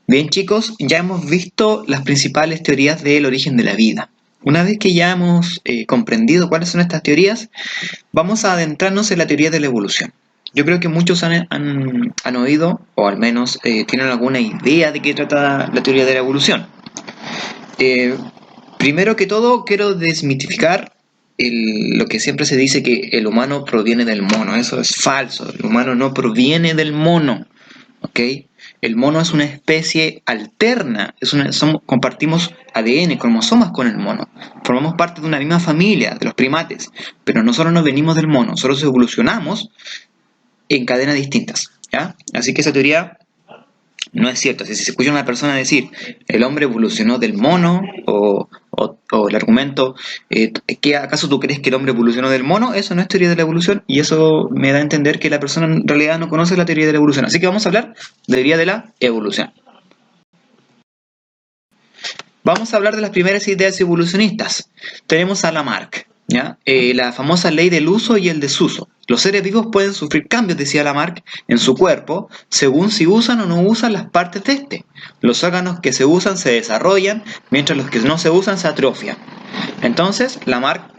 Bien, chicos, ya hemos visto las principales teorías del origen de la vida. Una vez que ya hemos comprendido cuáles son estas teorías, vamos a adentrarnos en la teoría de la evolución. Yo creo que muchos han oído, o al menos tienen alguna idea de qué trata la teoría de la evolución. Primero que todo, quiero desmitificar lo que siempre se dice, que el humano proviene del mono. Eso es falso. El humano no proviene del mono. ¿Ok? El mono es una especie alterna. Compartimos ADN, cromosomas con el mono. Formamos parte de una misma familia, de los primates. Pero nosotros no venimos del mono. Nosotros evolucionamos en cadenas distintas. ¿Ya? Así que esa teoría no es cierto. Si se escucha a una persona decir el hombre evolucionó del mono, o el argumento ¿qué acaso tú crees que el hombre evolucionó del mono? Eso no es teoría de la evolución, y eso me da a entender que la persona en realidad no conoce la teoría de la evolución. Así que vamos a hablar de la teoría de la evolución. Vamos a hablar de las primeras ideas evolucionistas. Tenemos a Lamarck, ¿ya? La famosa ley del uso y el desuso. Los seres vivos pueden sufrir cambios, decía Lamarck, en su cuerpo, según si usan o no usan las partes de este. Los órganos que se usan se desarrollan, mientras los que no se usan se atrofian. Entonces, Lamarck,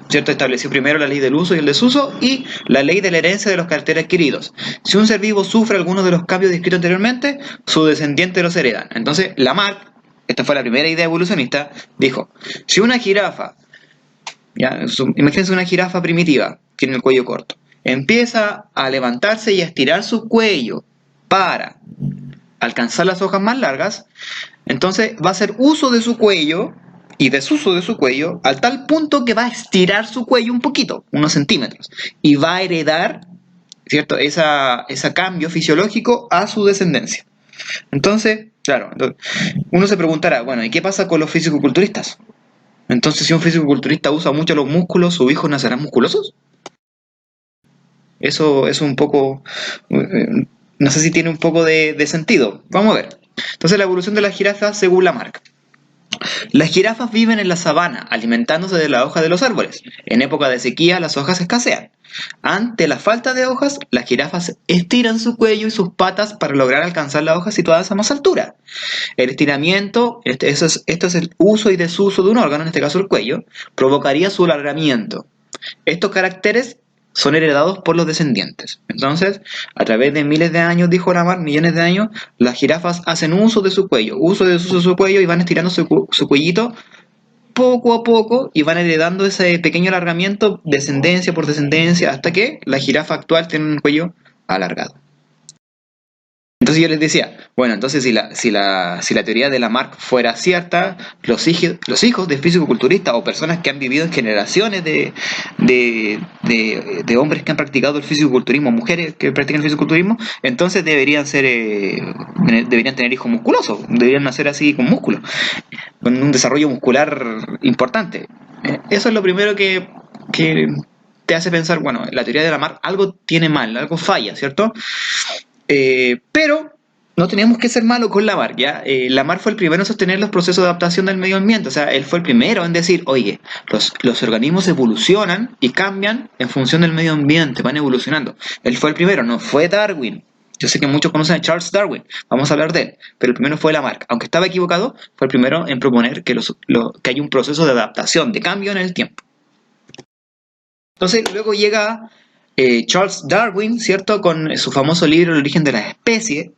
¿cierto?, estableció primero la ley del uso y el desuso y la ley de la herencia de los caracteres adquiridos. Si un ser vivo sufre alguno de los cambios descritos anteriormente, sus descendientes los heredan. Entonces, Lamarck, esta fue la primera idea evolucionista, dijo, si una jirafa, imagínense una jirafa primitiva, tiene el cuello corto, empieza a levantarse y a estirar su cuello para alcanzar las hojas más largas, entonces va a hacer uso de su cuello y desuso de su cuello al tal punto que va a estirar su cuello un poquito, unos centímetros, y va a heredar, ¿cierto?, ese cambio fisiológico a su descendencia. Entonces, claro, uno se preguntará, bueno, ¿y qué pasa con los fisicoculturistas? Entonces, si un fisicoculturista usa mucho los músculos, ¿sus hijos nacerán musculosos? Eso es un poco, no sé si tiene un poco de sentido. Vamos a ver. Entonces, la evolución de las jirafas según Lamarck. Las jirafas viven en la sabana, alimentándose de la hoja de los árboles. En época de sequía, las hojas escasean. Ante la falta de hojas, las jirafas estiran su cuello y sus patas para lograr alcanzar las hojas situadas a más altura. El estiramiento, esto es el uso y desuso de un órgano, en este caso el cuello, provocaría su alargamiento. Estos caracteres son heredados por los descendientes. Entonces, a través de miles de años, dijo Lamarck, millones de años, las jirafas hacen uso de su cuello, y van estirando su cuellito poco a poco y van heredando ese pequeño alargamiento, descendencia por descendencia, hasta que la jirafa actual tiene un cuello alargado. Entonces yo les decía, bueno, entonces si la teoría de Lamarck fuera cierta, los hijos de fisicoculturistas o personas que han vivido en generaciones de hombres que han practicado el fisicoculturismo, mujeres que practican el fisicoculturismo, entonces deberían tener hijos musculosos, deberían nacer así con músculos, con un desarrollo muscular importante. Eso es lo primero que te hace pensar, bueno, la teoría de Lamarck algo tiene mal, algo falla, ¿cierto? Pero no teníamos que ser malos con Lamarck, ¿ya? Lamarck fue el primero en sostener los procesos de adaptación del medio ambiente. O sea, él fue el primero en decir, oye, los organismos evolucionan y cambian en función del medio ambiente, van evolucionando. Él fue el primero, no fue Darwin. Yo sé que muchos conocen a Charles Darwin, vamos a hablar de él, pero el primero fue Lamarck. Aunque estaba equivocado, fue el primero en proponer que hay un proceso de adaptación, de cambio en el tiempo. Entonces, luego llega Charles Darwin, ¿cierto?, con su famoso libro El origen de la especie,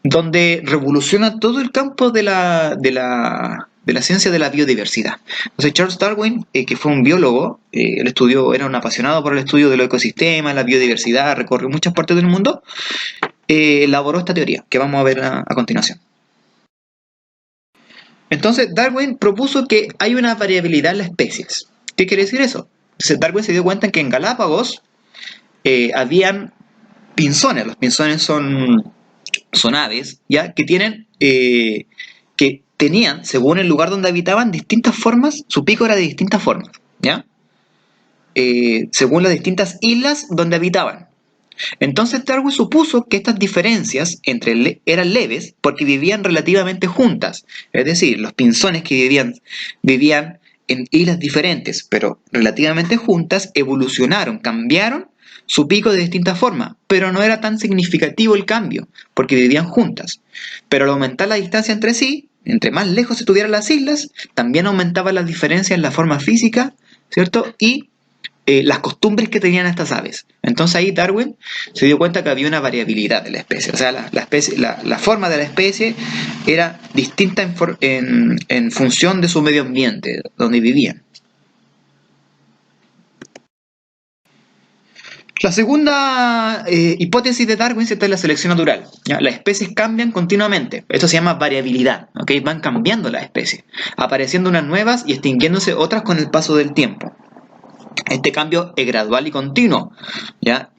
donde revoluciona todo el campo de la ciencia de la biodiversidad. Entonces Charles Darwin, que fue un biólogo, era un apasionado por el estudio del ecosistema, la biodiversidad, recorrió muchas partes del mundo, elaboró esta teoría, que vamos a ver a continuación. Entonces Darwin propuso que hay una variabilidad en las especies. ¿Qué quiere decir eso? Entonces Darwin se dio cuenta que en Galápagos habían pinzones. Los pinzones son aves, ¿ya?, que tenían, según el lugar donde habitaban, distintas formas. Su pico era de distintas formas, ¿ya? Según las distintas islas donde habitaban. Entonces Darwin supuso que estas diferencias eran leves porque vivían relativamente juntas. Es decir, los pinzones que vivían en islas diferentes, pero relativamente juntas, evolucionaron, cambiaron su pico de distinta forma, pero no era tan significativo el cambio, porque vivían juntas. Pero al aumentar la distancia entre sí, entre más lejos estuvieran las islas, también aumentaba la diferencia en la forma física, ¿cierto? Y las costumbres que tenían estas aves. Entonces ahí Darwin se dio cuenta que había una variabilidad de la especie. O sea, la forma de la especie era distinta en función de su medio ambiente, donde vivían. La segunda hipótesis de Darwin está en la selección natural. ¿Ya? Las especies cambian continuamente. Esto se llama variabilidad. ¿Okay? Van cambiando las especies, apareciendo unas nuevas y extinguiéndose otras con el paso del tiempo. Este cambio es gradual y continuo, ¿ya?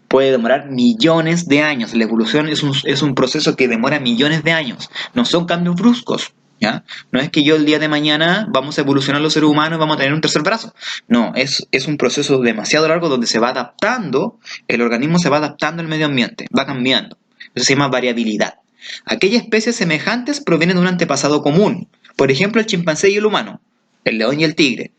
Puede demorar millones de años. La evolución es un proceso que demora millones de años. No son cambios bruscos, ¿ya? No es que yo el día de mañana vamos a evolucionar los seres humanos y vamos a tener un tercer brazo. No, es un proceso demasiado largo donde se va adaptando, el organismo se va adaptando al medio ambiente, va cambiando. Eso se llama variabilidad. Aquellas especies semejantes provienen de un antepasado común. Por ejemplo, el chimpancé y el humano, el león y el tigre.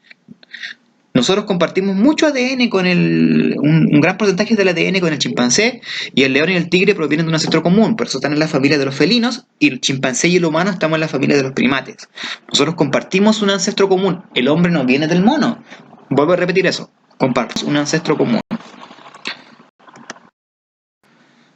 Nosotros compartimos mucho ADN con un gran porcentaje del ADN con el chimpancé, y el león y el tigre provienen de un ancestro común, por eso están en la familia de los felinos, y el chimpancé y el humano estamos en la familia de los primates. Nosotros compartimos un ancestro común, el hombre no viene del mono. Vuelvo a repetir eso, compartimos un ancestro común.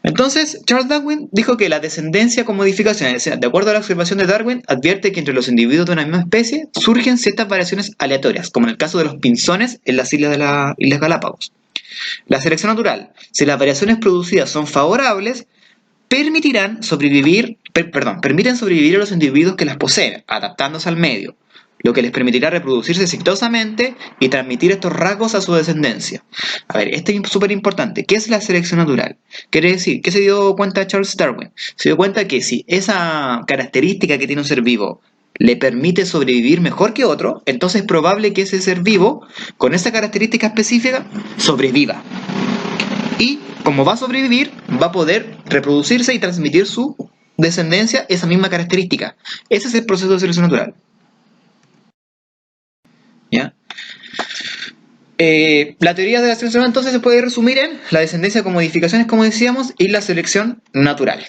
Entonces, Charles Darwin dijo que la descendencia con modificaciones, o sea, de acuerdo a la observación de Darwin, advierte que entre los individuos de una misma especie surgen ciertas variaciones aleatorias, como en el caso de los pinzones en las Islas Galápagos. La selección natural, si las variaciones producidas son favorables, permiten sobrevivir a los individuos que las poseen, adaptándose al medio, lo que les permitirá reproducirse exitosamente y transmitir estos rasgos a su descendencia. A ver, esto es súper importante. ¿Qué es la selección natural? Quiere decir, ¿qué se dio cuenta Charles Darwin? Se dio cuenta que si esa característica que tiene un ser vivo le permite sobrevivir mejor que otro, entonces es probable que ese ser vivo, con esa característica específica, sobreviva. Y como va a sobrevivir, va a poder reproducirse y transmitir su descendencia esa misma característica. Ese es el proceso de selección natural. ¿Ya? La teoría de la selección entonces se puede resumir en la descendencia con modificaciones, como decíamos, y la selección natural.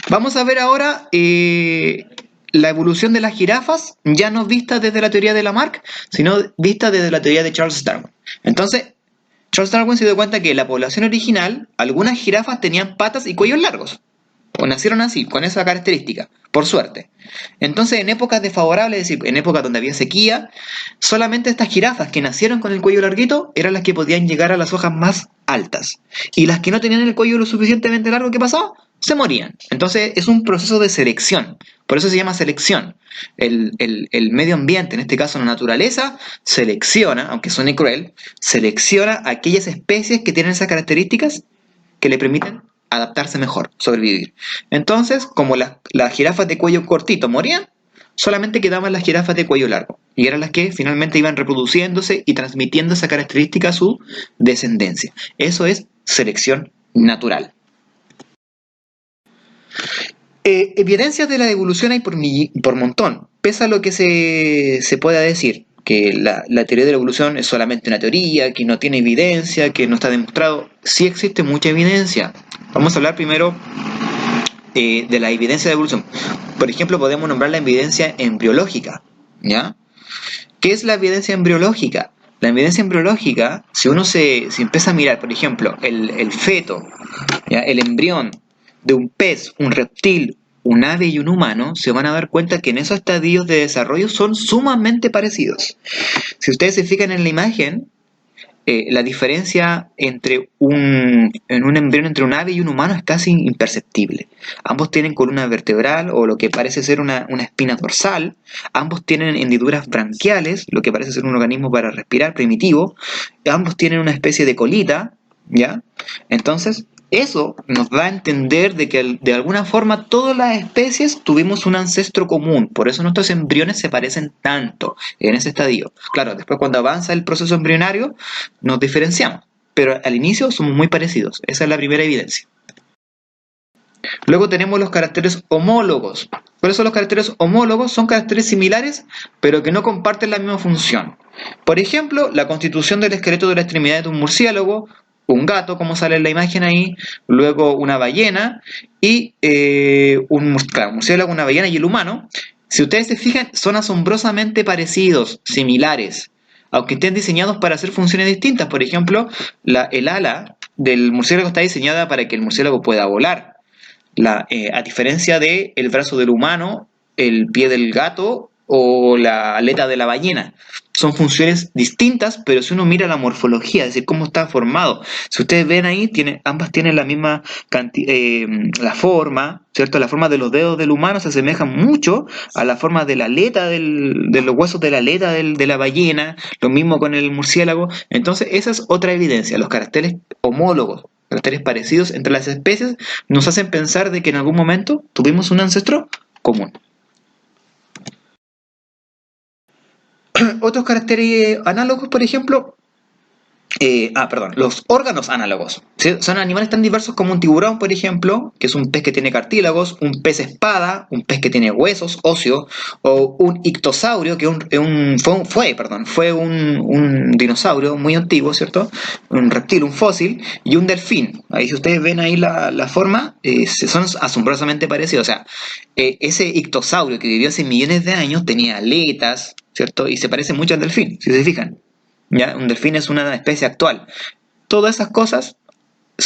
Vamos a ver ahora la evolución de las jirafas, ya no vista desde la teoría de Lamarck, sino vista desde la teoría de Charles Darwin. Entonces, Charles Darwin se dio cuenta que en la población original, algunas jirafas tenían patas y cuellos largos, o nacieron así, con esa característica, por suerte. Entonces, en épocas desfavorables, es decir, en épocas donde había sequía, solamente estas jirafas que nacieron con el cuello larguito eran las que podían llegar a las hojas más altas. Y las que no tenían el cuello lo suficientemente largo, ¿qué pasaba? Se morían. Entonces, es un proceso de selección. Por eso se llama selección. El medio ambiente, en este caso la naturaleza, selecciona, aunque suene cruel, selecciona aquellas especies que tienen esas características que le permiten adaptarse mejor, sobrevivir. Entonces, como las jirafas de cuello cortito morían, solamente quedaban las jirafas de cuello largo, y eran las que finalmente iban reproduciéndose y transmitiendo esa característica a su descendencia. Eso es selección natural. Evidencias de la evolución hay por montón, pese a lo que se pueda decir, que la teoría de la evolución es solamente una teoría, que no tiene evidencia, que no está demostrado. Sí existe mucha evidencia. Vamos a hablar primero de la evidencia de evolución. Por ejemplo, podemos nombrar la evidencia embriológica, ¿ya? ¿Qué es la evidencia embriológica? La evidencia embriológica, si uno se empieza a mirar, por ejemplo, el feto, ¿ya? El embrión de un pez, un reptil, un ave y un humano, se van a dar cuenta que en esos estadios de desarrollo son sumamente parecidos. Si ustedes se fijan en la imagen, la diferencia entre un embrión entre un ave y un humano es casi imperceptible. Ambos tienen columna vertebral o lo que parece ser una espina dorsal. Ambos tienen hendiduras branquiales, lo que parece ser un organismo para respirar primitivo. Ambos tienen una especie de colita, ¿ya? Entonces, eso nos da a entender de que de alguna forma todas las especies tuvimos un ancestro común. Por eso nuestros embriones se parecen tanto en ese estadio. Claro, después cuando avanza el proceso embrionario nos diferenciamos, pero al inicio somos muy parecidos. Esa es la primera evidencia. Luego tenemos los caracteres homólogos. ¿Cuáles son los caracteres homólogos? Son caracteres similares, pero que no comparten la misma función. Por ejemplo, la constitución del esqueleto de la extremidad de un murciélago, un gato, como sale en la imagen ahí, luego una ballena y un murciélago, una ballena y el humano. Si ustedes se fijan, son asombrosamente parecidos, similares, aunque estén diseñados para hacer funciones distintas. Por ejemplo, el ala del murciélago está diseñada para que el murciélago pueda volar. A diferencia del brazo del humano, el pie del gato o la aleta de la ballena. Son funciones distintas, pero si uno mira la morfología, es decir, cómo está formado, si ustedes ven ahí, ambas tienen la misma la forma, ¿cierto? La forma de los dedos del humano se asemeja mucho a la forma de la aleta, de los huesos de la aleta de la ballena, lo mismo con el murciélago. Entonces, esa es otra evidencia, los caracteres homólogos, caracteres parecidos entre las especies, nos hacen pensar de que en algún momento tuvimos un ancestro común. Otros caracteres análogos, por ejemplo, los órganos análogos. ¿Sí? Son animales tan diversos como un tiburón, por ejemplo, que es un pez que tiene cartílagos, un pez espada, un pez que tiene huesos, óseo, o un ictosaurio, que fue un dinosaurio muy antiguo, ¿cierto? Un reptil, un fósil, y un delfín. Ahí si ustedes ven ahí la forma, son asombrosamente parecidos. O sea, ese ictosaurio que vivió hace millones de años tenía aletas, ¿cierto? Y se parece mucho al delfín, si se fijan. ¿Ya? Un delfín es una especie actual. Todas esas cosas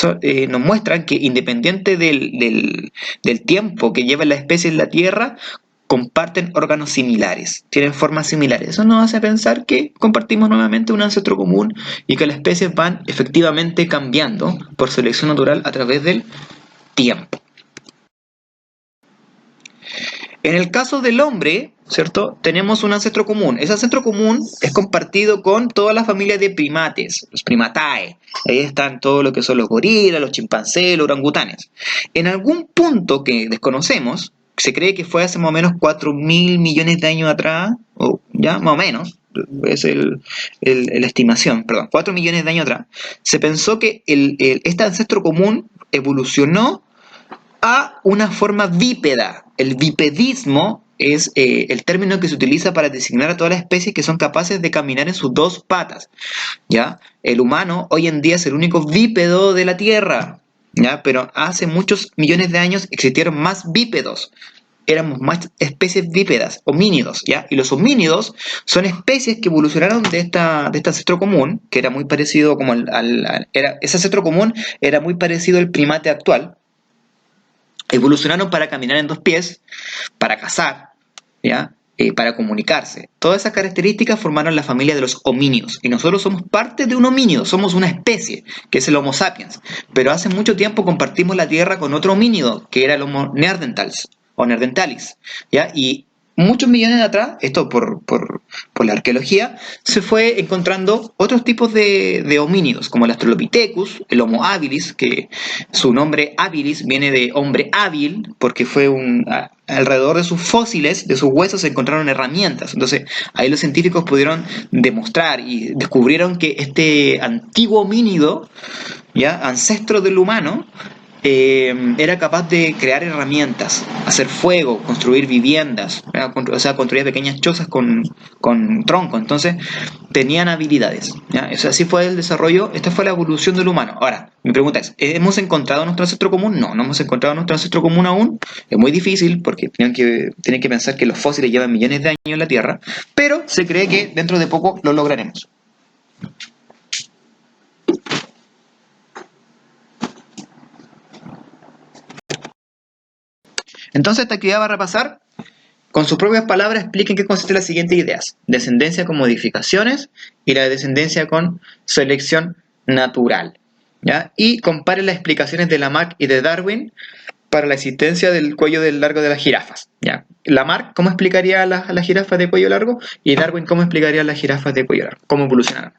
nos muestran que independiente del tiempo que lleva la especie en la Tierra, comparten órganos similares, tienen formas similares. Eso nos hace pensar que compartimos nuevamente un ancestro común y que las especies van efectivamente cambiando por selección natural a través del tiempo. En el caso del hombre, ¿cierto? Tenemos un ancestro común. Ese ancestro común es compartido con toda la familia de primates, los primatae. Ahí están todo lo que son los gorilas, los chimpancés, los orangutanes. En algún punto que desconocemos, se cree que fue hace más o menos 4.000 millones de años atrás, o ya más o menos, es la estimación, 4 millones de años atrás, se pensó que este ancestro común evolucionó a una forma bípeda. El bipedismo es el término que se utiliza para designar a todas las especies que son capaces de caminar en sus dos patas, ¿ya? El humano hoy en día es el único bípedo de la Tierra, ¿ya? Pero hace muchos millones de años existieron más bípedos. Éramos más especies bípedas, homínidos, ¿ya? Y los homínidos son especies que evolucionaron de este ancestro común, que era muy parecido como ese ancestro común era muy parecido al primate actual. Evolucionaron para caminar en dos pies, para cazar, ¿ya? Para comunicarse. Todas esas características formaron la familia de los homínidos. Y nosotros somos parte de un homínido, somos una especie, que es el Homo sapiens. Pero hace mucho tiempo compartimos la Tierra con otro homínido, que era el Homo neanderthals, o neanderthalis, ¿ya? Y muchos millones de atrás, esto por la arqueología, se fue encontrando otros tipos de homínidos, como el Australopithecus, el Homo habilis, que su nombre habilis viene de hombre hábil, porque fue alrededor de sus fósiles, de sus huesos, se encontraron herramientas. Entonces, ahí los científicos pudieron demostrar y descubrieron que este antiguo homínido, ¿ya? Ancestro del humano, era capaz de crear herramientas, hacer fuego, construir viviendas, o sea, construir pequeñas chozas con tronco. Entonces tenían habilidades, ¿ya? O sea, así fue el desarrollo, esta fue la evolución del humano. Ahora, mi pregunta es, ¿hemos encontrado nuestro ancestro común? No hemos encontrado nuestro ancestro común aún. Es muy difícil porque tienen que pensar que los fósiles llevan millones de años en la Tierra, pero se cree que dentro de poco lo lograremos. Entonces esta actividad va a repasar, con sus propias palabras, expliquen qué consisten las siguientes ideas: descendencia con modificaciones y la descendencia con selección natural, ¿ya? Y comparen las explicaciones de Lamarck y de Darwin para la existencia del cuello largo de las jirafas, ¿ya? Lamarck, ¿cómo explicaría las jirafas de cuello largo? Y Darwin, ¿cómo explicaría las jirafas de cuello largo? ¿Cómo evolucionaron?